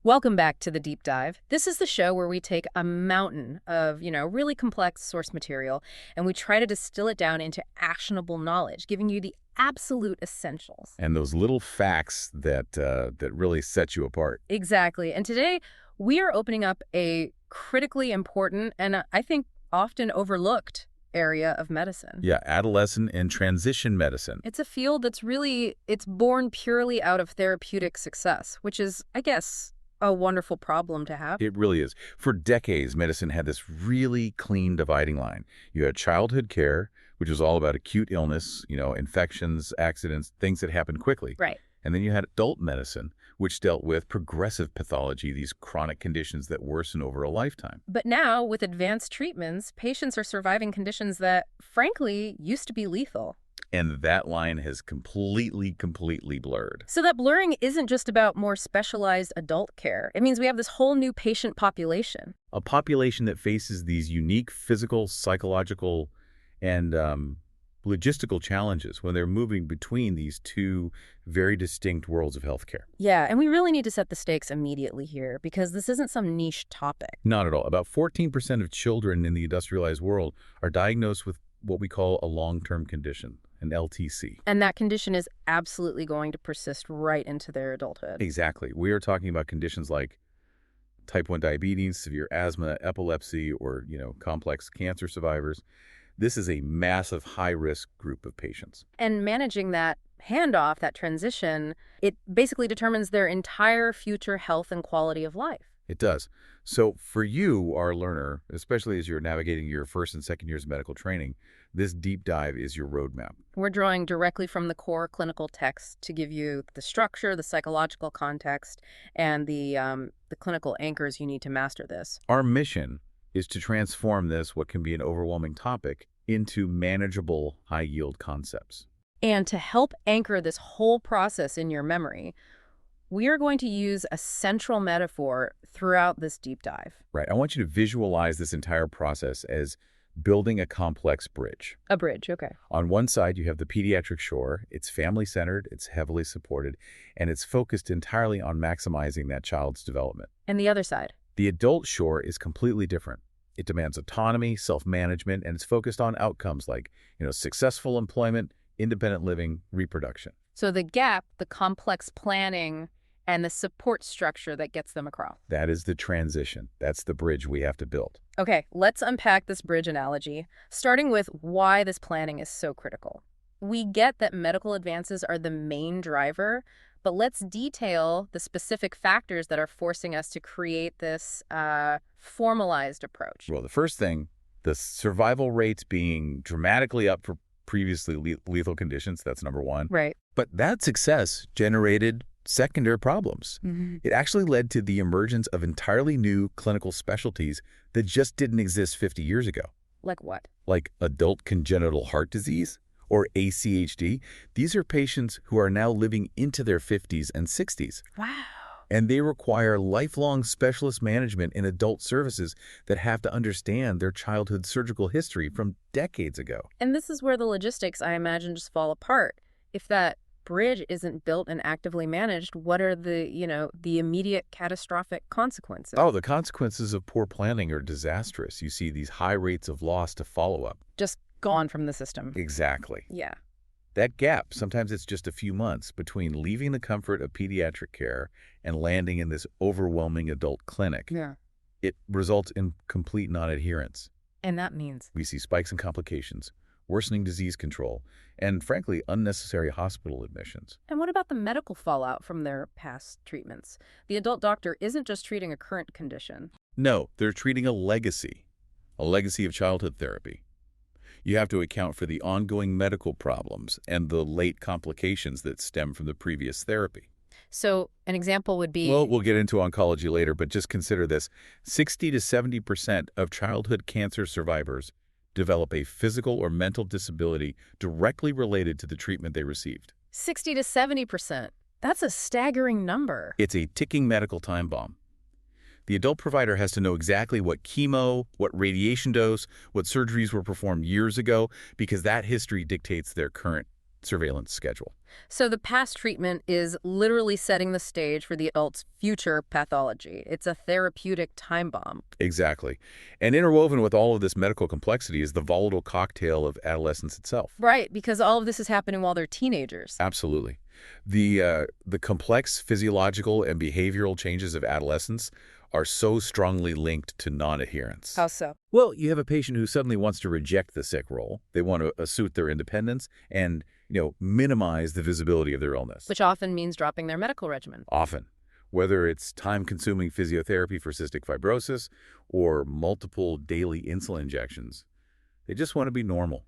Welcome back to the Deep Dive. This is the show where we take a mountain of, really complex source material and we try to distill it down into actionable knowledge, giving you the absolute essentials. And those little facts that really set you apart. Exactly. And today we are opening up a critically important and I think often overlooked area of medicine. Yeah, adolescent and transition medicine. It's a field that's it's born purely out of therapeutic success, which is, I guess, a wonderful problem to have. It really is. For decades, medicine had this really clean dividing line. You had childhood care, which was all about acute illness, infections, accidents, things that happened quickly. Right. And then you had adult medicine, which dealt with progressive pathology, these chronic conditions that worsen over a lifetime. But now, with advanced treatments, patients are surviving conditions that, frankly, used to be lethal. And that line has completely blurred. So that blurring isn't just about more specialized adult care. It means we have this whole new patient population. A population that faces these unique physical, psychological, and logistical challenges when they're moving between these two very distinct worlds of healthcare. Yeah, and we really need to set the stakes immediately here because this isn't some niche topic. Not at all. About 14% of children in the industrialized world are diagnosed with what we call a long-term condition, an LTC. And that condition is absolutely going to persist right into their adulthood. Exactly. We are talking about conditions like type 1 diabetes, severe asthma, epilepsy, or, complex cancer survivors. This is a massive high-risk group of patients. And managing that handoff, that transition, it basically determines their entire future health and quality of life. It does. So for you, our learner, especially as you're navigating your first and second years of medical training, this deep dive is your roadmap. We're drawing directly from the core clinical text to give you the structure, the psychological context, and the clinical anchors you need to master this. Our mission is to transform this, what can be an overwhelming topic, into manageable, high-yield concepts. And to help anchor this whole process in your memory, we are going to use a central metaphor throughout this deep dive. Right. I want you to visualize this entire process as building a complex bridge. A bridge, okay. On one side, you have the pediatric shore. It's family-centered, it's heavily supported, and it's focused entirely on maximizing that child's development. And the other side? The adult shore is completely different. It demands autonomy, self-management, and it's focused on outcomes like, successful employment, independent living, reproduction. So the gap, the complex planning, and the support structure that gets them across. That is the transition. That's the bridge we have to build. Okay, let's unpack this bridge analogy, starting with why this planning is so critical. We get that medical advances are the main driver, but let's detail the specific factors that are forcing us to create this formalized approach. Well, the first thing, the survival rates being dramatically up for previously lethal conditions, that's number one. Right. But that success generated secondary problems. Mm-hmm. It actually led to the emergence of entirely new clinical specialties that just didn't exist 50 years ago. Like what? Like adult congenital heart disease or ACHD. These are patients who are now living into their 50s and 60s. Wow. And they require lifelong specialist management in adult services that have to understand their childhood surgical history from decades ago. And this is where the logistics, I imagine, just fall apart. If that bridge isn't built and actively managed, what are the immediate catastrophic consequences? Oh, the consequences of poor planning are disastrous. You see these high rates of loss to follow-up. Just gone from the system. Exactly. Yeah. That gap, sometimes it's just a few months between leaving the comfort of pediatric care and landing in this overwhelming adult clinic. Yeah. It results in complete non-adherence. And that means? We see spikes in complications, worsening disease control, and frankly, unnecessary hospital admissions. And what about the medical fallout from their past treatments? The adult doctor isn't just treating a current condition. No, they're treating a legacy of childhood therapy. You have to account for the ongoing medical problems and the late complications that stem from the previous therapy. So an example would be... Well, we'll get into oncology later, but just consider this. 60 to 70% of childhood cancer survivors develop a physical or mental disability directly related to the treatment they received. 60 to 70%. That's a staggering number. It's a ticking medical time bomb. The adult provider has to know exactly what chemo, what radiation dose, what surgeries were performed years ago, because that history dictates their current surveillance schedule. So the past treatment is literally setting the stage for the adult's future pathology. It's a therapeutic time bomb. Exactly. And interwoven with all of this medical complexity is the volatile cocktail of adolescence itself. Right, because all of this is happening while they're teenagers. Absolutely. The complex physiological and behavioral changes of adolescence are so strongly linked to non-adherence. How so? Well, you have a patient who suddenly wants to reject the sick role. They want to assert their independence and, minimize the visibility of their illness. Which often means dropping their medical regimen. Often. Whether it's time-consuming physiotherapy for cystic fibrosis or multiple daily insulin injections, they just want to be normal.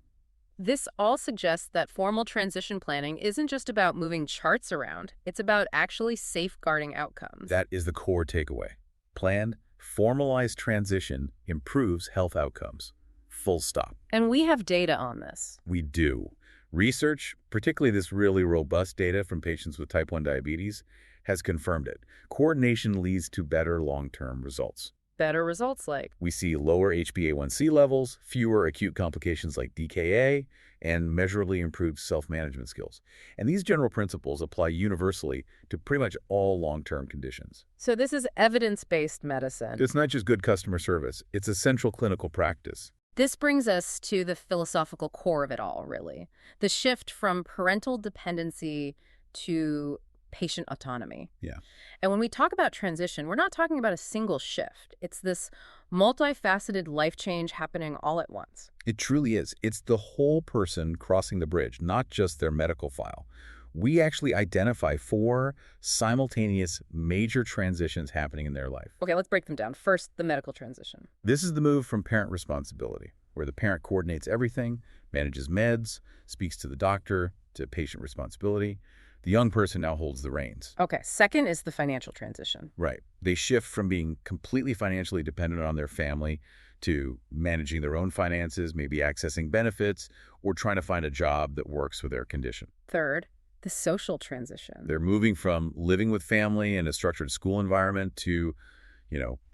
This all suggests that formal transition planning isn't just about moving charts around. It's about actually safeguarding outcomes. That is the core takeaway. Planned, formalized transition improves health outcomes. Full stop. And we have data on this. We do. Research, particularly this really robust data from patients with type 1 diabetes, has confirmed it. Coordination leads to better long-term results. Better results like? We see lower HbA1c levels, fewer acute complications like DKA, and measurably improved self-management skills. And these general principles apply universally to pretty much all long-term conditions. So this is evidence-based medicine. It's not just good customer service. It's essential clinical practice. This brings us to the philosophical core of it all, really. The shift from parental dependency to patient autonomy. Yeah. And when we talk about transition, we're not talking about a single shift. It's this multifaceted life change happening all at once. It truly is. It's the whole person crossing the bridge, not just their medical file. We actually identify 4 simultaneous major transitions happening in their life. Okay, let's break them down. First, the medical transition. This is the move from parent responsibility, where the parent coordinates everything, manages meds, speaks to the doctor, to patient responsibility. The young person now holds the reins. Okay, second is the financial transition. Right. They shift from being completely financially dependent on their family to managing their own finances, maybe accessing benefits, or trying to find a job that works with their condition. Third, the social transition. They're moving from living with family in a structured school environment to,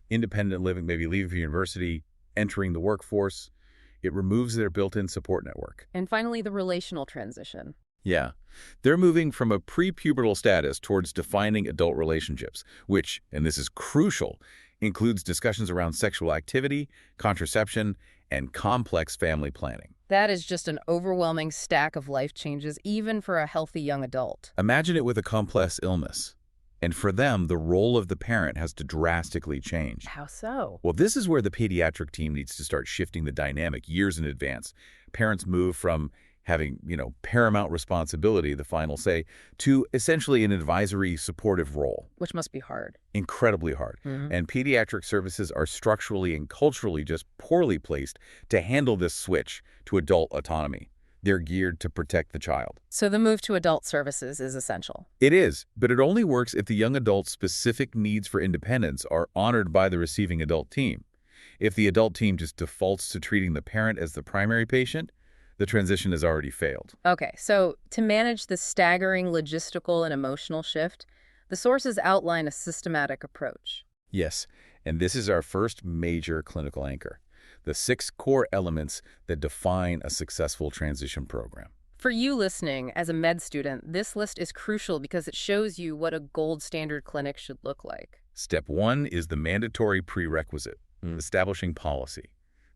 independent living, maybe leaving for university, entering the workforce. It removes their built-in support network. And finally, the relational transition. Yeah. They're moving from a pre-pubertal status towards defining adult relationships, which, and this is crucial, includes discussions around sexual activity, contraception, and complex family planning. That is just an overwhelming stack of life changes, even for a healthy young adult. Imagine it with a complex illness. And for them, the role of the parent has to drastically change. How so? Well, this is where the pediatric team needs to start shifting the dynamic years in advance. Parents move from having, paramount responsibility, the final say, to essentially an advisory supportive role. Which must be hard. Incredibly hard. And pediatric services are structurally and culturally just poorly placed to handle this switch to adult autonomy. They're geared to protect the child. So the move to adult services is essential. It is, but it only works if the young adult's specific needs for independence are honored by the receiving adult team. If the adult team just defaults to treating the parent as the primary patient, the transition has already failed. Okay, so to manage the staggering logistical and emotional shift, the sources outline a systematic approach. Yes, and this is our first major clinical anchor, the 6 core elements that define a successful transition program. For you listening, as a med student, this list is crucial because it shows you what a gold standard clinic should look like. Step 1 is the mandatory prerequisite, establishing policy.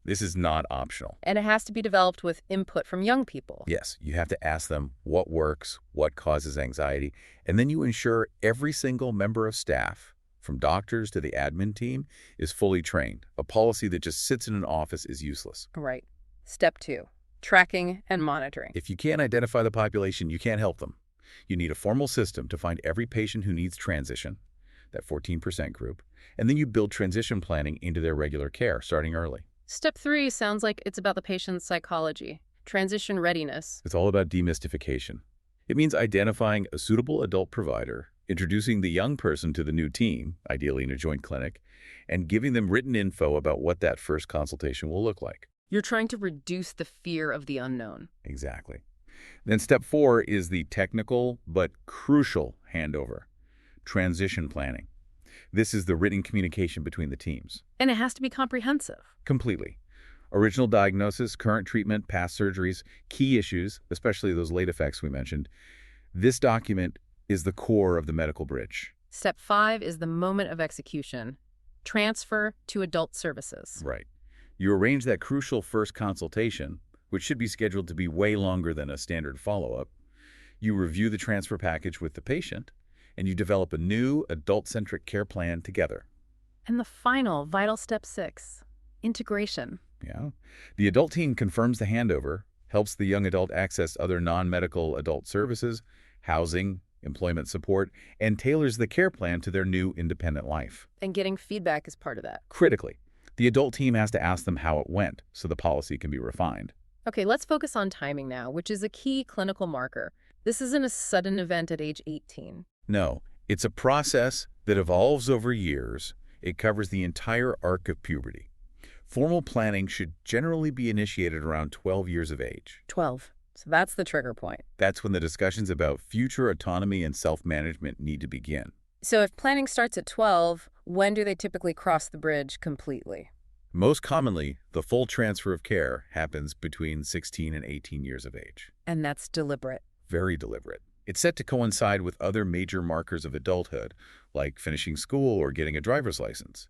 This is not optional. And it has to be developed with input from young people. Yes, you have to ask them what works, what causes anxiety, and then you ensure every single member of staff, from doctors to the admin team, is fully trained. A policy that just sits in an office is useless. Right. Step 2, tracking and monitoring. If you can't identify the population, you can't help them. You need a formal system to find every patient who needs transition, that 14% group, and then you build transition planning into their regular care, starting early. Step 3 sounds like it's about the patient's psychology, transition readiness. It's all about demystification. It means identifying a suitable adult provider, introducing the young person to the new team, ideally in a joint clinic, and giving them written info about what that first consultation will look like. You're trying to reduce the fear of the unknown. Exactly. Then step 4 is the technical but crucial handover, transition planning. This is the written communication between the teams. And it has to be comprehensive. Completely. Original diagnosis, current treatment, past surgeries, key issues, especially those late effects we mentioned. This document is the core of the medical bridge. Step 5 is the moment of execution. Transfer to adult services. Right. You arrange that crucial first consultation, which should be scheduled to be way longer than a standard follow-up. You review the transfer package with the patient, and you develop a new adult-centric care plan together. And the final, vital step 6, integration. Yeah. The adult team confirms the handover, helps the young adult access other non-medical adult services, housing, employment support, and tailors the care plan to their new independent life. And getting feedback is part of that. Critically, the adult team has to ask them how it went so the policy can be refined. Okay, let's focus on timing now, which is a key clinical marker. This isn't a sudden event at age 18. No, it's a process that evolves over years. It covers the entire arc of puberty. Formal planning should generally be initiated around 12 years of age. 12. So that's the trigger point. That's when the discussions about future autonomy and self-management need to begin. So if planning starts at 12, when do they typically cross the bridge completely? Most commonly, the full transfer of care happens between 16 and 18 years of age. And that's deliberate. Very deliberate. It's set to coincide with other major markers of adulthood, like finishing school or getting a driver's license.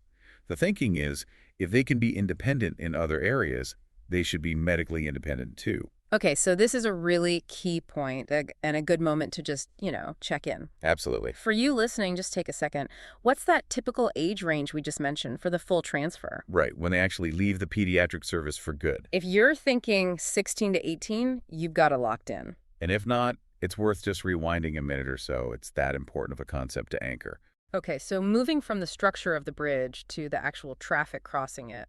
The thinking is, if they can be independent in other areas, they should be medically independent too. Okay, so this is a really key point and a good moment to just, check in. Absolutely. For you listening, just take a second. What's that typical age range we just mentioned for the full transfer? Right, when they actually leave the pediatric service for good. If you're thinking 16 to 18, you've got it locked in. And if not, it's worth just rewinding a minute or so. It's that important of a concept to anchor. Okay, so moving from the structure of the bridge to the actual traffic crossing it.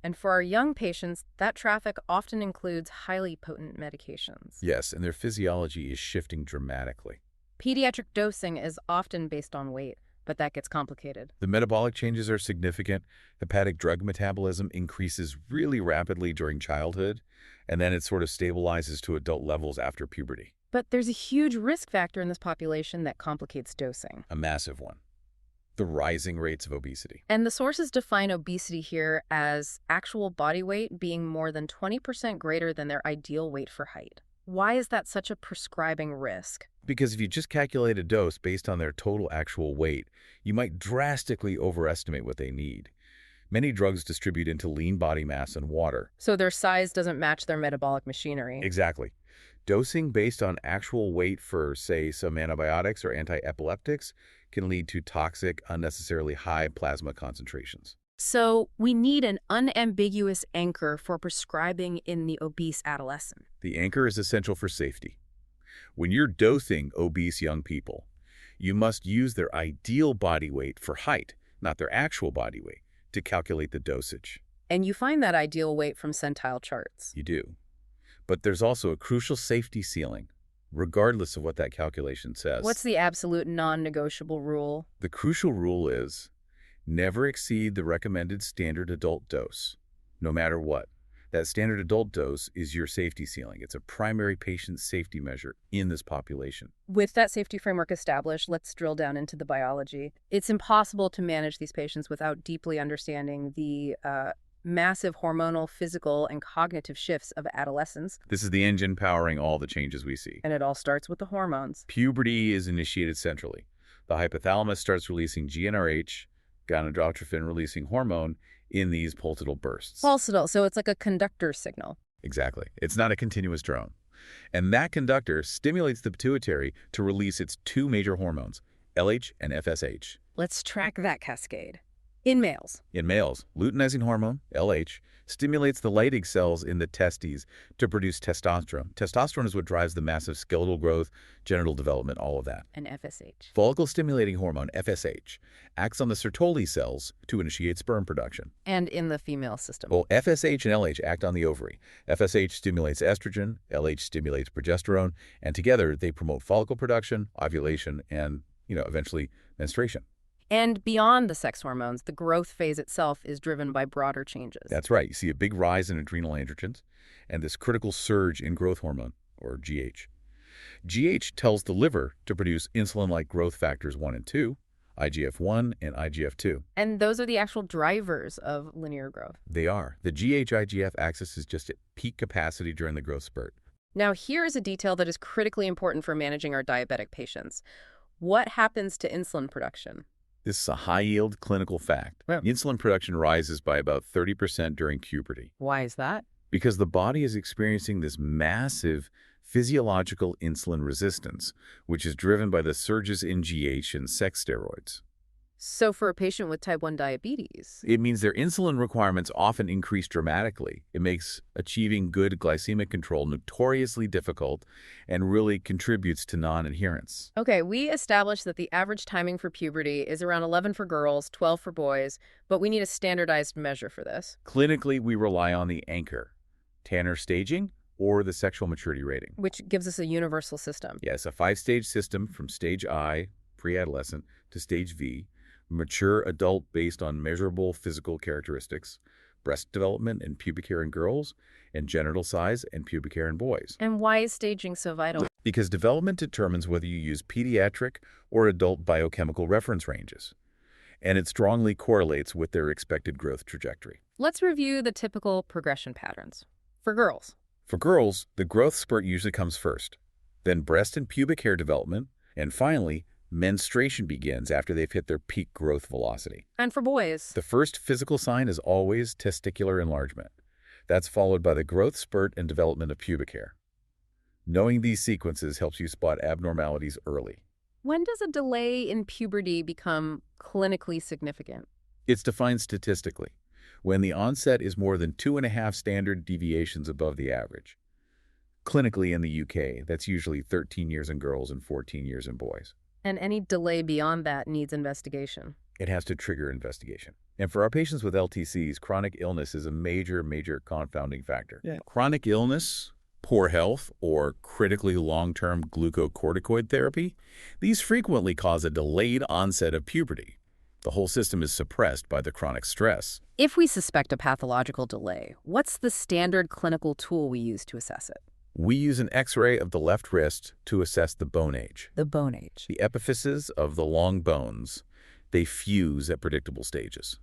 And for our young patients, that traffic often includes highly potent medications. Yes, and their physiology is shifting dramatically. Pediatric dosing is often based on weight, but that gets complicated. The metabolic changes are significant. Hepatic drug metabolism increases really rapidly during childhood, and then it sort of stabilizes to adult levels after puberty. But there's a huge risk factor in this population that complicates dosing. A massive one. The rising rates of obesity. And the sources define obesity here as actual body weight being more than 20% greater than their ideal weight for height. Why is that such a prescribing risk? Because if you just calculate a dose based on their total actual weight, you might drastically overestimate what they need. Many drugs distribute into lean body mass and water. So their size doesn't match their metabolic machinery. Exactly. Dosing based on actual weight for, say, some antibiotics or anti-epileptics can lead to toxic, unnecessarily high plasma concentrations. So we need an unambiguous anchor for prescribing in the obese adolescent. The anchor is essential for safety. When you're dosing obese young people, you must use their ideal body weight for height, not their actual body weight, to calculate the dosage. And you find that ideal weight from centile charts. You do. But there's also a crucial safety ceiling, regardless of what that calculation says. What's the absolute non-negotiable rule? The crucial rule is never exceed the recommended standard adult dose, no matter what. That standard adult dose is your safety ceiling. It's a primary patient safety measure in this population. With that safety framework established, let's drill down into the biology. It's impossible to manage these patients without deeply understanding the massive hormonal, physical, and cognitive shifts of adolescence. This is the engine powering all the changes we see. And it all starts with the hormones. Puberty is initiated centrally. The hypothalamus starts releasing GnRH, gonadotrophin-releasing hormone, in these pulsatile bursts. Pulsatile, so it's like a conductor signal. Exactly. It's not a continuous drone. And that conductor stimulates the pituitary to release its two major hormones, LH and FSH. Let's track that cascade. In males. In males, luteinizing hormone, LH, stimulates the Leydig cells in the testes to produce testosterone. Testosterone is what drives the massive skeletal growth, genital development, all of that. And FSH. Follicle-stimulating hormone, FSH, acts on the Sertoli cells to initiate sperm production. And in the female system. Well, FSH and LH act on the ovary. FSH stimulates estrogen, LH stimulates progesterone, and together they promote follicle production, ovulation, and, eventually menstruation. And beyond the sex hormones, the growth phase itself is driven by broader changes. That's right. You see a big rise in adrenal androgens and this critical surge in growth hormone, or GH. GH tells the liver to produce insulin-like growth factors 1 and 2, IGF-1 and IGF-2. And those are the actual drivers of linear growth. They are. The GH-IGF axis is just at peak capacity during the growth spurt. Now, here is a detail that is critically important for managing our diabetic patients. What happens to insulin production? This is a high-yield clinical fact. Yeah. Insulin production rises by about 30% during puberty Why is that? because the body is experiencing this massive physiological insulin resistance, which is driven by the surges in GH and sex steroids. So for a patient with type 1 diabetes, It means their insulin requirements often increase dramatically. It makes achieving good glycemic control notoriously difficult and really contributes to non-adherence. okay, we established that the average timing for puberty is around 11 for girls, 12 for boys, but we need a standardized measure for this, Clinically, we rely on the anchor, Tanner staging, or the sexual maturity rating. which gives us a universal system. Yes, a 5-stage system from stage I, pre-adolescent, to stage V, mature adult based on measurable physical characteristics, breast development and pubic hair in girls, and genital size and pubic hair in boys. And why is staging so vital? Because development determines whether you use pediatric or adult biochemical reference ranges, and it strongly correlates with their expected growth trajectory. Let's review the typical progression patterns. For girls, For girls, the growth spurt usually comes first, then breast and pubic hair development, and finally, menstruation begins after they've hit their peak growth velocity. and for boys, The first physical sign is always testicular enlargement. That's followed by the growth spurt and development of pubic hair. Knowing these sequences helps you spot abnormalities early. when does a delay in puberty become clinically significant? It's defined statistically when the onset is more than 2.5 standard deviations above the average. Clinically in the UK, that's usually 13 years in girls and 14 years in boys. And any delay beyond that needs investigation. It has to trigger investigation. And for our patients with LTCs, chronic illness is a major confounding factor. Chronic illness, poor health, or critically long-term glucocorticoid therapy, these frequently cause a delayed onset of puberty. The whole system is suppressed by the chronic stress. If we suspect a pathological delay, what's the standard clinical tool we use to assess it? We use an X-ray of the left wrist to assess the bone age. The bone age. The epiphyses of the long bones, they fuse at predictable stages.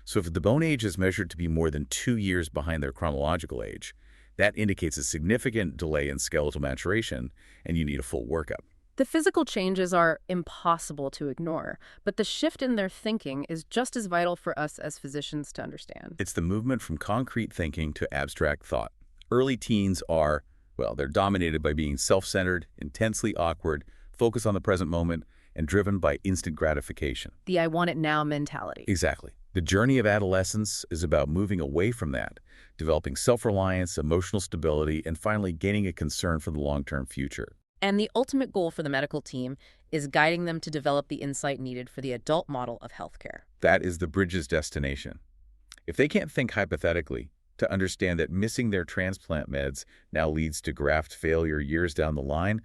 So if the bone age is measured to be more than 2 years behind their chronological age, that indicates a significant delay in skeletal maturation, and you need a full workup. The physical changes are impossible to ignore, but the shift in their thinking is just as vital for us as physicians to understand. It's the movement from concrete thinking to abstract thought. Early teens are, well, they're dominated by being self-centered, intensely awkward, focused on the present moment, and driven by instant gratification. The I want it now mentality. Exactly. The journey of adolescence is about moving away from that, developing self-reliance, emotional stability, and finally gaining a concern for the long-term future. And the ultimate goal for the medical team is guiding them to develop the insight needed for the adult model of healthcare. That is the bridge's destination. If they can't think hypothetically, to understand that missing their transplant meds now leads to graft failure years down the line,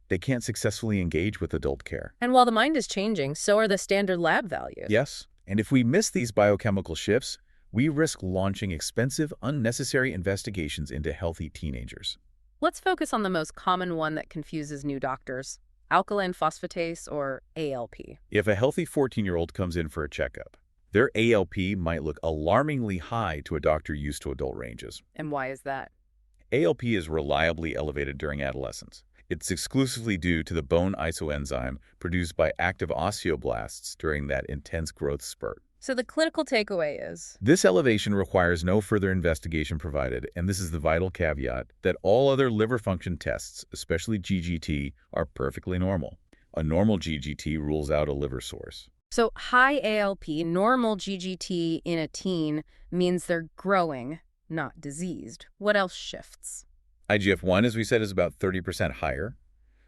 they can't successfully engage with adult care. And while the mind is changing, so are the standard lab values. Yes, and if we miss these biochemical shifts, we risk launching expensive, unnecessary investigations into healthy teenagers. Let's focus on the most common one that confuses new doctors, alkaline phosphatase, or ALP. If a healthy 14-year-old comes in for a checkup, their ALP might look alarmingly high to a doctor used to adult ranges. And why is that? ALP is reliably elevated during adolescence. It's exclusively due to the bone isoenzyme produced by active osteoblasts during that intense growth spurt. So the clinical takeaway is, This elevation requires no further investigation provided, and this is the vital caveat, that all other liver function tests, especially GGT, are perfectly normal. A normal GGT rules out a liver source. so high ALP, normal GGT in a teen means they're growing, not diseased. What else shifts? IGF-1, as we said, is about 30% higher.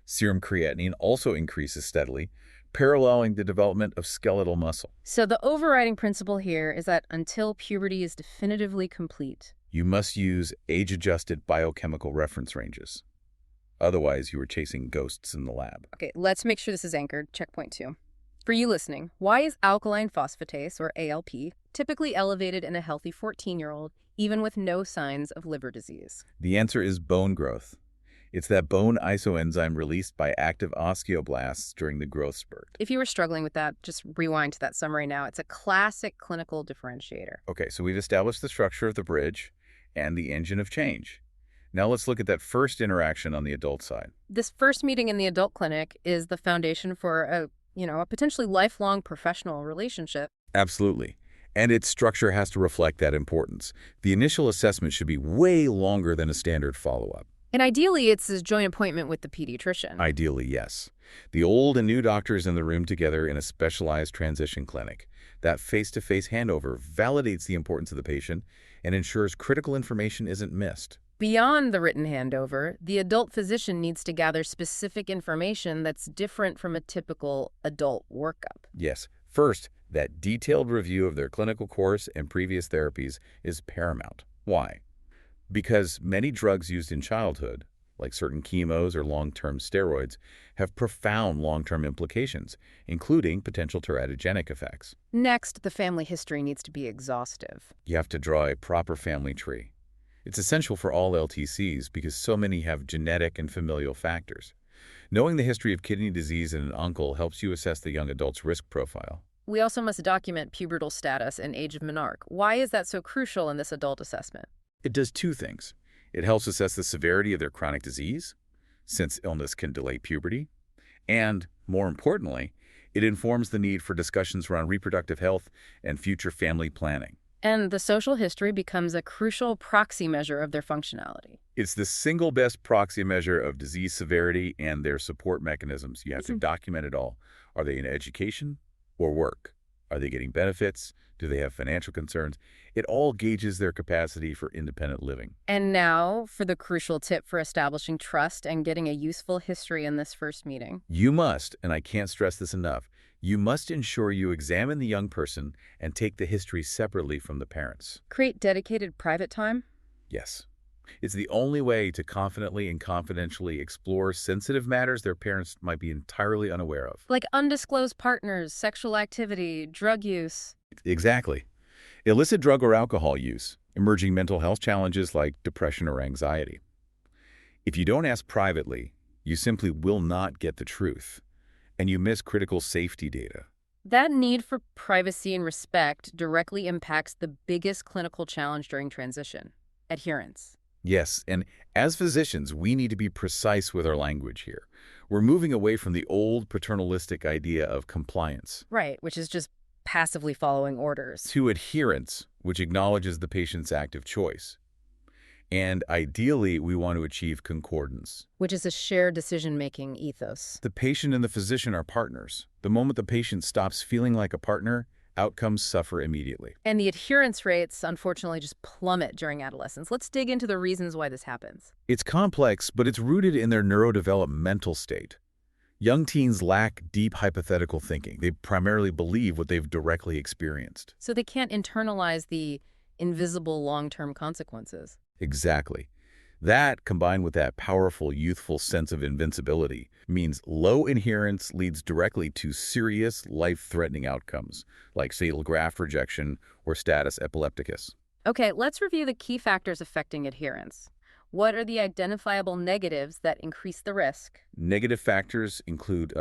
Serum creatinine also increases steadily, paralleling the development of skeletal muscle. So the overriding principle here is that until puberty is definitively complete, You must use age-adjusted biochemical reference ranges. Otherwise, you are chasing ghosts in the lab. okay, let's make sure this is anchored. Checkpoint 2. For you listening, why is alkaline phosphatase, or ALP, typically elevated in a healthy 14-year-old, even with no signs of liver disease? The answer is bone growth. It's that bone isoenzyme released by active osteoblasts during the growth spurt. If you were struggling with that, just rewind to that summary now. It's a classic clinical differentiator. Okay, so we've established the structure of the bridge and the engine of change. Now let's look at that first interaction on the adult side. This first meeting in the adult clinic is the foundation for a potentially lifelong professional relationship. Absolutely. And its structure has to reflect that importance. The initial assessment should be way longer than a standard follow-up. And ideally, it's a joint appointment with the pediatrician. Ideally, yes. The old and new doctors in the room together in a specialized transition clinic. That face-to-face handover validates the importance of the patient and ensures critical information isn't missed. Beyond the written handover, the adult physician needs to gather specific information that's different from a typical adult workup. Yes. First, that detailed review of their clinical course and previous therapies is paramount. Why? Because many drugs used in childhood, like certain chemos or long-term steroids, have profound long-term implications, including potential teratogenic effects. Next, the family history needs to be exhaustive. You have to draw a proper family tree. It's essential for all LTCs because so many have genetic and familial factors. Knowing the history of kidney disease in an uncle helps you assess the young adult's risk profile. We also must document pubertal status and age of menarche. Why is that so crucial in this adult assessment? It does two things. It helps assess the severity of their chronic disease, since illness can delay puberty, and, more importantly, it informs the need for discussions around reproductive health and future family planning. And the social history becomes a crucial proxy measure of their functionality. It's the single best proxy measure of disease severity and their support mechanisms. You have to document it all. Are they in education or work? Are they getting benefits? Do they have financial concerns? It all gauges their capacity for independent living. And now for the crucial tip for establishing trust and getting a useful history in this first meeting. You must, and I can't stress this enough, you must ensure you examine the young person and take the history separately from the parents. Create dedicated private time? Yes. It's the only way to confidently and confidentially explore sensitive matters their parents might be entirely unaware of. Like undisclosed partners, sexual activity, drug use. Exactly. Illicit drug or alcohol use, emerging mental health challenges like depression or anxiety. If you don't ask privately, you simply will not get the truth, and you miss critical safety data. That need for privacy and respect directly impacts the biggest clinical challenge during transition: adherence. Yes, and as physicians, we need to be precise with our language here. We're moving away from the old paternalistic idea of compliance. Right, which is just passively following orders. To adherence, which acknowledges the patient's active choice. And ideally, we want to achieve concordance. Which is a shared decision-making ethos. The patient and the physician are partners. The moment the patient stops feeling like a partner, outcomes suffer immediately. And the adherence rates, unfortunately, just plummet during adolescence. Let's dig into the reasons why this happens. It's complex, but it's rooted in their neurodevelopmental state. Young teens lack deep hypothetical thinking. They primarily believe what they've directly experienced. So they can't internalize the invisible long-term consequences. Exactly. That, combined with that powerful youthful sense of invincibility, means low adherence leads directly to serious, life-threatening outcomes, like fatal graft rejection or status epilepticus. Okay, let's review the key factors affecting adherence. What are the identifiable negatives that increase the risk? Negative factors include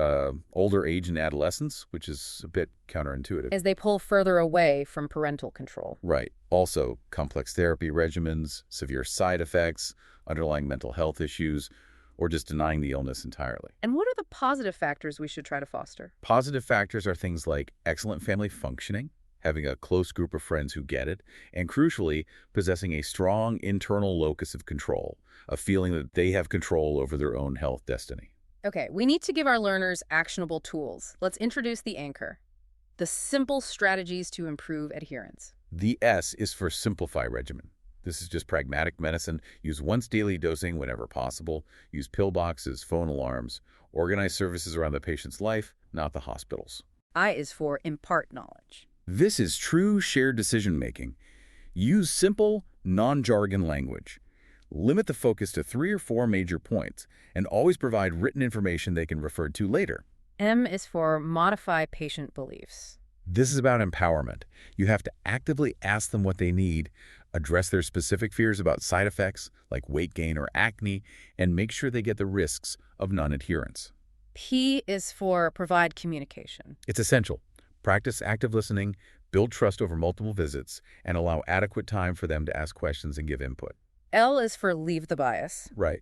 older age and adolescence, which is a bit counterintuitive. As they pull further away from parental control. Right. Also, complex therapy regimens, severe side effects, underlying mental health issues, or just denying the illness entirely. And what are the positive factors we should try to foster? Positive factors are things like excellent family functioning, having a close group of friends who get it, and crucially, possessing a strong internal locus of control, a feeling that they have control over their own health destiny. Okay, we need to give our learners actionable tools. Let's introduce the anchor, the simple strategies to improve adherence. The S is for simplify regimen. This is just pragmatic medicine. Use once daily dosing whenever possible. Use pill boxes, phone alarms. Organize services around the patient's life, not the hospital's. I is for impart knowledge. This is true shared decision-making. Use simple, non-jargon language. Limit the focus to 3 or 4 major points, and always provide written information they can refer to later. M is for modify patient beliefs. This is about empowerment. You have to actively ask them what they need, Address their specific fears about side effects like weight gain or acne, and make sure they get the risks of non-adherence. P is for provide communication. It's essential. Practice active listening, build trust over multiple visits, and allow adequate time for them to ask questions and give input. L is for leave the bias. Right.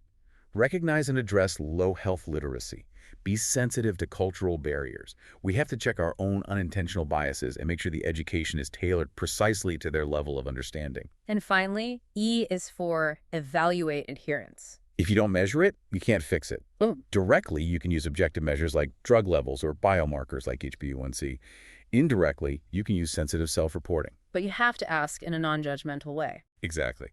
Recognize and address low health literacy. Be sensitive to cultural barriers. We have to check our own unintentional biases and make sure the education is tailored precisely to their level of understanding. And finally, E is for evaluate adherence. If you don't measure it, you can't fix it. Directly, you can use objective measures like drug levels or biomarkers like HbA1c. Indirectly, you can use sensitive self-reporting. But you have to ask in a non-judgmental way. Exactly.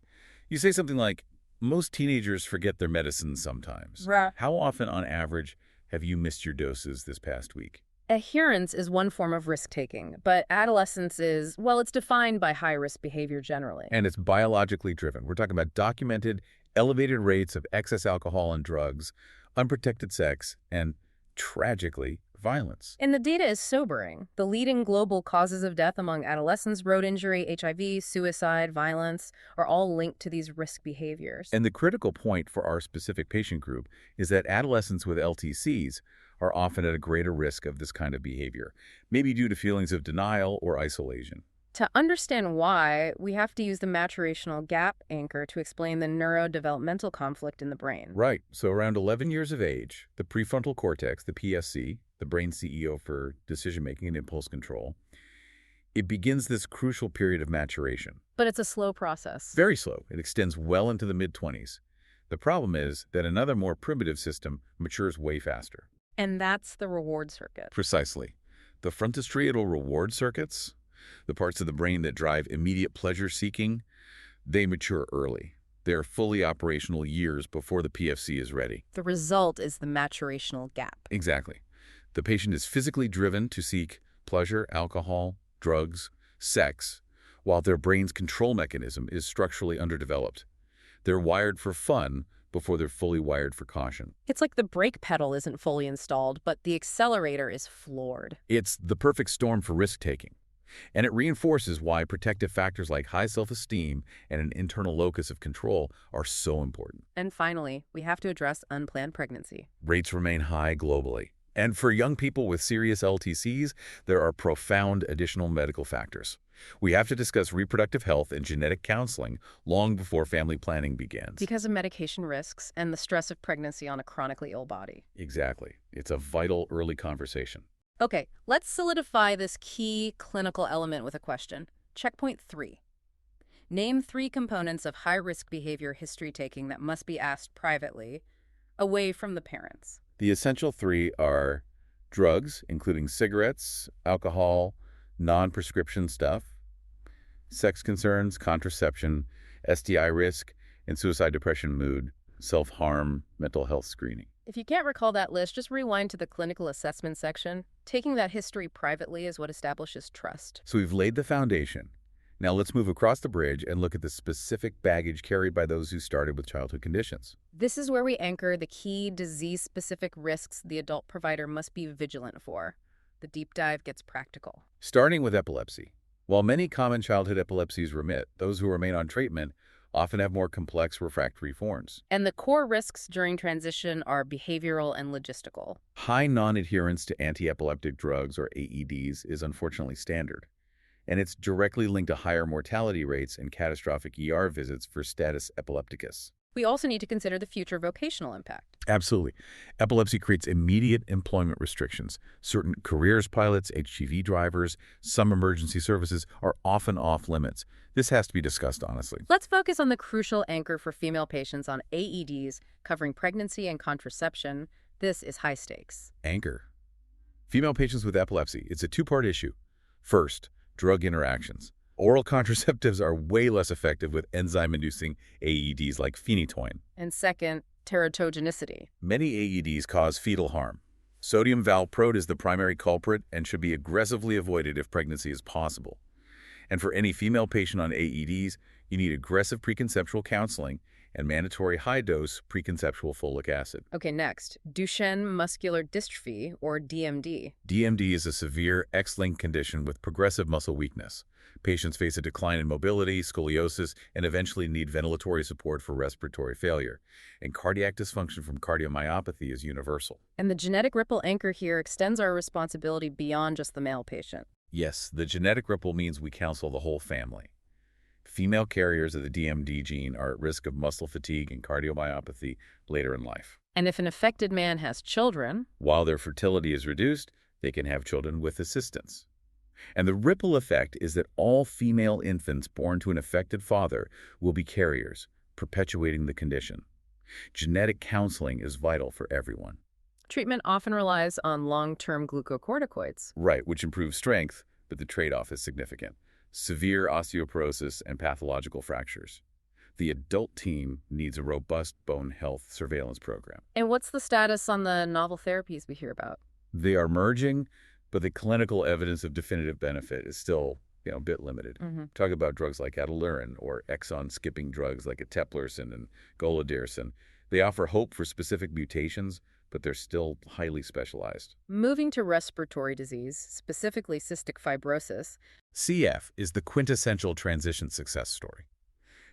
You say something like, most teenagers forget their medicines sometimes. Right. How often, on average, have you missed your doses this past week? Adherence is one form of risk-taking, but adolescence is, well, it's defined by high-risk behavior generally. And it's biologically driven. We're talking about documented, elevated rates of excess alcohol and drugs, unprotected sex, and, tragically, violence. And the data is sobering. The leading global causes of death among adolescents, road injury, HIV, suicide, violence, are all linked to these risk behaviors. And the critical point for our specific patient group is that adolescents with LTCs are often at a greater risk of this kind of behavior, maybe due to feelings of denial or isolation. To understand why, we have to use the maturational gap anchor to explain the neurodevelopmental conflict in the brain. Right. So around 11 years of age, the prefrontal cortex, the PSC, the brain CEO for decision-making and impulse control, it begins this crucial period of maturation. But it's a slow process. Very slow. It extends well into the mid-20s. The problem is that another more primitive system matures way faster. And that's the reward circuit. Precisely. The frontostriatal reward circuits, the parts of the brain that drive immediate pleasure-seeking, they mature early. They're fully operational years before the PFC is ready. The result is the maturational gap. Exactly. The patient is physically driven to seek pleasure, alcohol, drugs, sex, while their brain's control mechanism is structurally underdeveloped. They're wired for fun before they're fully wired for caution. It's like the brake pedal isn't fully installed, but the accelerator is floored. It's the perfect storm for risk-taking. And it reinforces why protective factors like high self-esteem and an internal locus of control are so important. And finally, we have to address unplanned pregnancy. Rates remain high globally. And for young people with serious LTCs, there are profound additional medical factors. We have to discuss reproductive health and genetic counseling long before family planning begins. Because of medication risks and the stress of pregnancy on a chronically ill body. Exactly. It's a vital early conversation. Okay, let's solidify this key clinical element with a question. Checkpoint 3. Name 3 components of high-risk behavior history taking that must be asked privately, away from the parents. The essential 3 are drugs, including cigarettes, alcohol, non-prescription stuff, sex concerns, contraception, STI risk, and suicide, depression, mood, self-harm, mental health screening. If you can't recall that list, just rewind to the clinical assessment section. Taking that history privately is what establishes trust. So we've laid the foundation. Now let's move across the bridge and look at the specific baggage carried by those who started with childhood conditions. This is where we anchor the key disease-specific risks the adult provider must be vigilant for. The deep dive gets practical. Starting with epilepsy. While many common childhood epilepsies remit, those who remain on treatment often have more complex refractory forms. And the core risks during transition are behavioral and logistical. High non-adherence to anti-epileptic drugs, or AEDs, is unfortunately standard. And it's directly linked to higher mortality rates and catastrophic ER visits for status epilepticus. We also need to consider the future vocational impact. Absolutely. Epilepsy creates immediate employment restrictions. Certain careers pilots, HGV drivers, some emergency services are often off limits. This has to be discussed honestly. Let's focus on the crucial anchor for female patients on AEDs covering pregnancy and contraception. This is high stakes. Anchor. Female patients with epilepsy. It's a two-part issue. First, drug interactions. Oral contraceptives are way less effective with enzyme-inducing AEDs like phenytoin. And second, teratogenicity. Many AEDs cause fetal harm. Sodium valproate is the primary culprit and should be aggressively avoided if pregnancy is possible. And for any female patient on AEDs, you need aggressive preconceptual counseling and mandatory high-dose preconceptual folic acid. Okay, next, Duchenne muscular dystrophy, or DMD. DMD is a severe X-linked condition with progressive muscle weakness. Patients face a decline in mobility, scoliosis, and eventually need ventilatory support for respiratory failure. And cardiac dysfunction from cardiomyopathy is universal. And the genetic ripple anchor here extends our responsibility beyond just the male patient. Yes, the genetic ripple means we counsel the whole family. Female carriers of the DMD gene are at risk of muscle fatigue and cardiomyopathy later in life. And if an affected man has children, While their fertility is reduced, they can have children with assistance. And the ripple effect is that all female infants born to an affected father will be carriers, perpetuating the condition. Genetic counseling is vital for everyone. treatment often relies on long-term glucocorticoids. Right, which improves strength, but the trade-off is significant. Severe osteoporosis and pathological fractures. The adult team needs a robust bone health surveillance program. And what's the status on the novel therapies we hear about? They are merging, but the clinical evidence of definitive benefit is still, a bit limited. Talk about drugs like Adolescent or exon-skipping drugs like eteplirsen and golodirsen. They offer hope for specific mutations, but they're still highly specialized. Moving to respiratory disease, specifically cystic fibrosis. CF is the quintessential transition success story.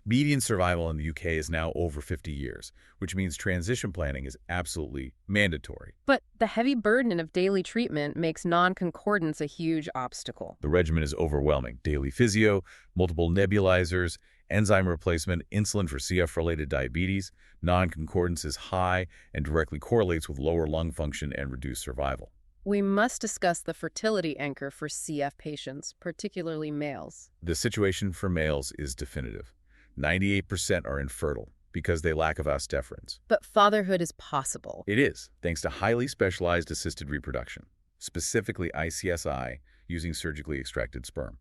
Median survival in the UK is now over 50 years, which means transition planning is absolutely mandatory. But the heavy burden of daily treatment makes non-concordance a huge obstacle. The regimen is overwhelming. Daily physio, multiple nebulizers, enzyme replacement, insulin for CF-related diabetes. Non-concordance is high and directly correlates with lower lung function and reduced survival. We must discuss the fertility anchor for CF patients, particularly males. The situation for males is definitive. 98% are infertile because they lack a vas deferens. But fatherhood is possible. It is, thanks to highly specialized assisted reproduction, specifically ICSI, using surgically extracted sperm.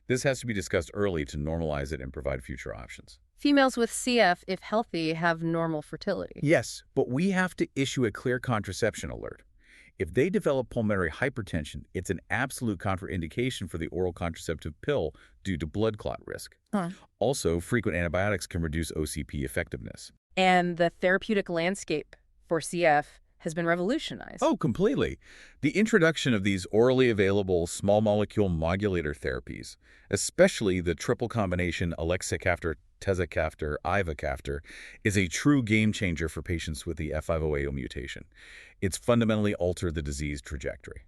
This has to be discussed early to normalize it and provide future options. Females with CF, if healthy, have normal fertility. Yes, but we have to issue a clear contraception alert. If they develop pulmonary hypertension, it's an absolute contraindication for the oral contraceptive pill due to blood clot risk. Also, frequent antibiotics can reduce OCP effectiveness. And the therapeutic landscape for CF has been revolutionized. Oh, completely. The introduction of these orally available small molecule modulator therapies, especially the triple combination elexacaftor, tezacaftor, ivacaftor, is a true game changer for patients with the F508 mutation. It's fundamentally altered the disease trajectory.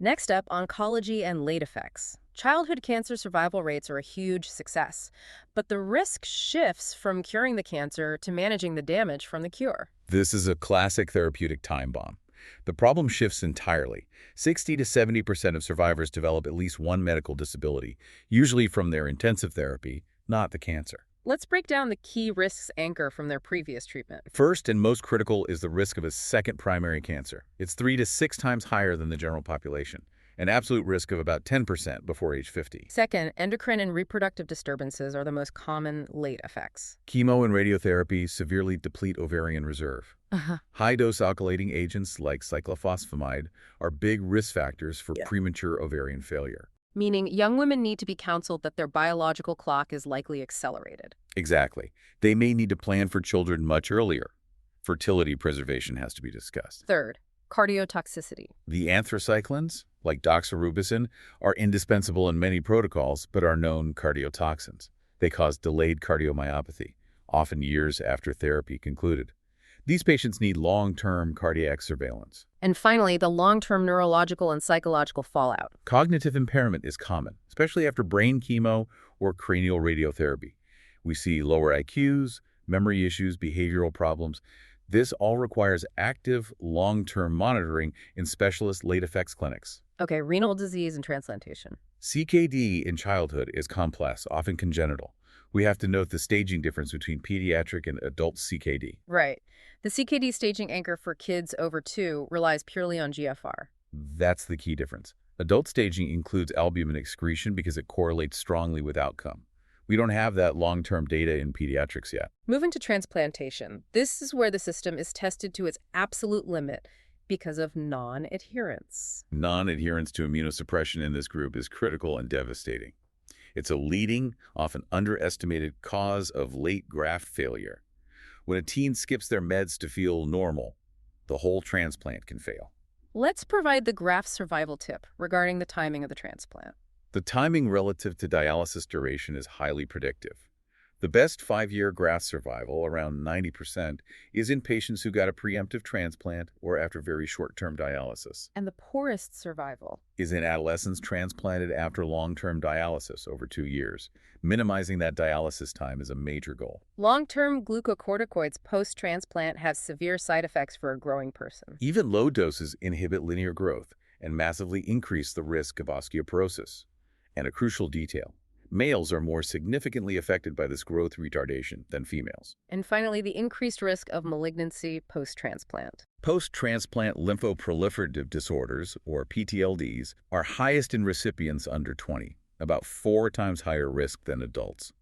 Next up, oncology and late effects. Childhood cancer survival rates are a huge success, but the risk shifts from curing the cancer to managing the damage from the cure. This is a classic therapeutic time bomb. The problem shifts entirely. 60 to 70% of survivors develop at least one medical disability, usually from their intensive therapy, not the cancer. Let's break down the key risks anchor from their previous treatment. First and most critical is the risk of a second primary cancer. It's 3 to 6 times higher than the general population, an absolute risk of about 10% before age 50. Second, endocrine and reproductive disturbances are the most common late effects. Chemo and radiotherapy severely deplete ovarian reserve. High-dose alkylating agents like cyclophosphamide are big risk factors for premature ovarian failure. Meaning young women need to be counseled that their biological clock is likely accelerated. Exactly. They may need to plan for children much earlier. Fertility preservation has to be discussed. Third, cardiotoxicity. The anthracyclines, like doxorubicin, are indispensable in many protocols but are known cardiotoxins. They cause delayed cardiomyopathy, often years after therapy concluded. These patients need long-term cardiac surveillance. And finally, the long-term neurological and psychological fallout. Cognitive impairment is common, especially after brain chemo or cranial radiotherapy. We see lower IQs, memory issues, behavioral problems. This all requires active, long-term monitoring in specialist late effects clinics. Okay, renal disease and transplantation. CKD in childhood is complex, often congenital. We have to note the staging difference between pediatric and adult CKD. Right. The CKD staging anchor for kids over 2 relies purely on GFR. That's the key difference. Adult staging includes albumin excretion because it correlates strongly with outcome. We don't have that long-term data in pediatrics yet. Moving to transplantation, this is where the system is tested to its absolute limit because of non-adherence. Non-adherence to immunosuppression in this group is critical and devastating. It's a leading, often underestimated cause of late graft failure. When a teen skips their meds to feel normal, the whole transplant can fail. Let's provide the graph survival tip regarding the timing of the transplant. The timing relative to dialysis duration is highly predictive. The best 5-year graft survival, around 90%, is in patients who got a preemptive transplant or after very short-term dialysis. And the poorest survival. Is in adolescents transplanted after long-term dialysis over 2 years. Minimizing that dialysis time is a major goal. Long-term glucocorticoids post-transplant have severe side effects for a growing person. Even low doses inhibit linear growth and massively increase the risk of osteoporosis. And a crucial detail: males are more significantly affected by this growth retardation than females. And finally, the increased risk of malignancy post-transplant. Post-transplant lymphoproliferative disorders, or PTLDs, are highest in recipients under 20, about 4 times higher risk than adults.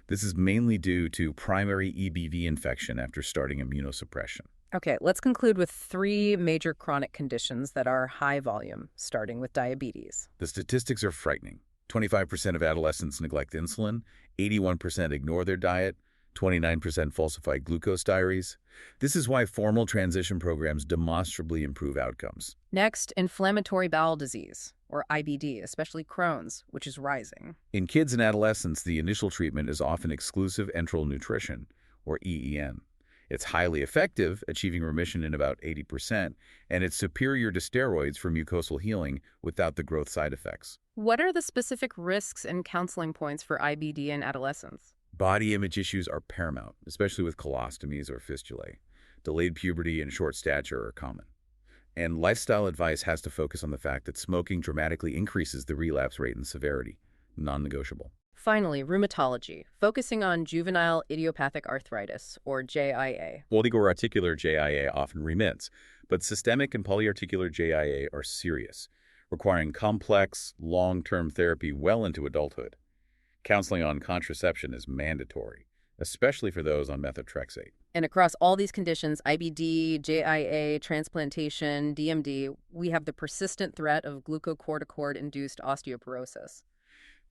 This is mainly due to primary EBV infection after starting immunosuppression. Okay, let's conclude with 3 major chronic conditions that are high volume, starting with diabetes. The statistics are frightening. 25% of adolescents neglect insulin, 81% ignore their diet, 29% falsify glucose diaries. This is why formal transition programs demonstrably improve outcomes. Next, inflammatory bowel disease, or IBD, especially Crohn's, which is rising. In kids and adolescents, the initial treatment is often exclusive enteral nutrition, or EEN. It's highly effective, achieving remission in about 80%, and it's superior to steroids for mucosal healing without the growth side effects. What are the specific risks and counseling points for IBD in adolescents? Body image issues are paramount, especially with colostomies or fistulae. Delayed puberty and short stature are common. And lifestyle advice has to focus on the fact that smoking dramatically increases the relapse rate and severity, non-negotiable. Finally, rheumatology, focusing on juvenile idiopathic arthritis, or JIA. Oligoroarticular JIA often remits, but systemic and polyarticular JIA are serious, requiring complex, long-term therapy well into adulthood. Counseling on contraception is mandatory, especially for those on methotrexate. And across all these conditions, IBD, JIA, transplantation, DMD, we have the persistent threat of glucocorticoid-induced osteoporosis.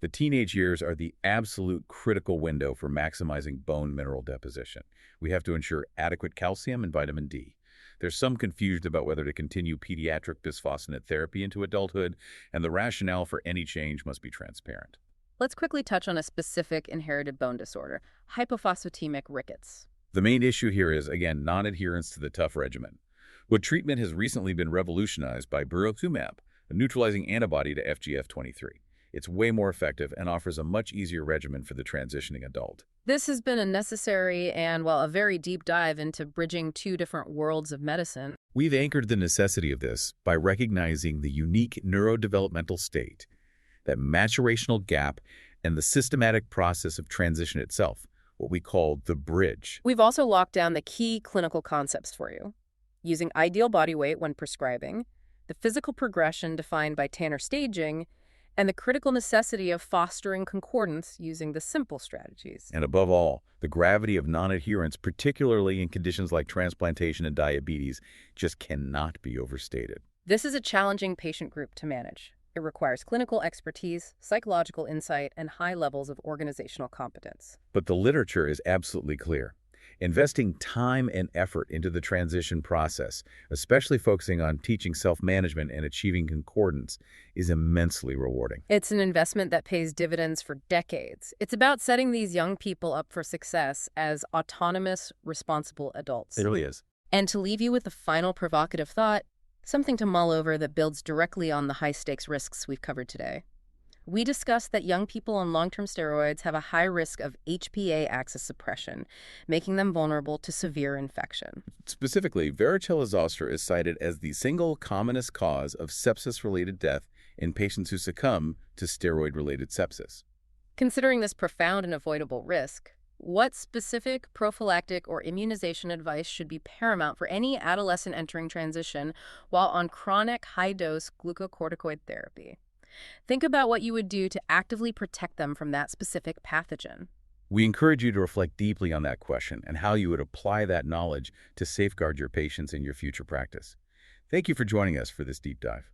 The teenage years are the absolute critical window for maximizing bone mineral deposition. We have to ensure adequate calcium and vitamin D. There's some confusion about whether to continue pediatric bisphosphonate therapy into adulthood, and the rationale for any change must be transparent. Let's quickly touch on a specific inherited bone disorder, hypophosphatemic rickets. The main issue here is, again, non-adherence to the tough regimen. What treatment has recently been revolutionized by burotumab, a neutralizing antibody to FGF23. It's way more effective and offers a much easier regimen for the transitioning adult. This has been a necessary and, well, a very deep dive into bridging 2 different worlds of medicine. We've anchored the necessity of this by recognizing the unique neurodevelopmental state, that maturational gap, and the systematic process of transition itself, what we call the bridge. We've also locked down the key clinical concepts for you, using ideal body weight when prescribing, the physical progression defined by Tanner staging, and the critical necessity of fostering concordance using the simple strategies. And above all, the gravity of non-adherence, particularly in conditions like transplantation and diabetes, just cannot be overstated. This is a challenging patient group to manage. It requires clinical expertise, psychological insight, and high levels of organizational competence. But the literature is absolutely clear. Investing time and effort into the transition process, especially focusing on teaching self-management and achieving concordance, is immensely rewarding. It's an investment that pays dividends for decades. It's about setting these young people up for success as autonomous, responsible adults. It really is. And to leave you with a final provocative thought, something to mull over that builds directly on the high-stakes risks we've covered today. We discussed that young people on long-term steroids have a high risk of HPA axis suppression, making them vulnerable to severe infection. Specifically, varicella zoster is cited as the single commonest cause of sepsis-related death in patients who succumb to steroid-related sepsis. Considering this profound and avoidable risk, what specific prophylactic or immunization advice should be paramount for any adolescent entering transition while on chronic high-dose glucocorticoid therapy? Think about what you would do to actively protect them from that specific pathogen. We encourage you to reflect deeply on that question and how you would apply that knowledge to safeguard your patients in your future practice. Thank you for joining us for this deep dive.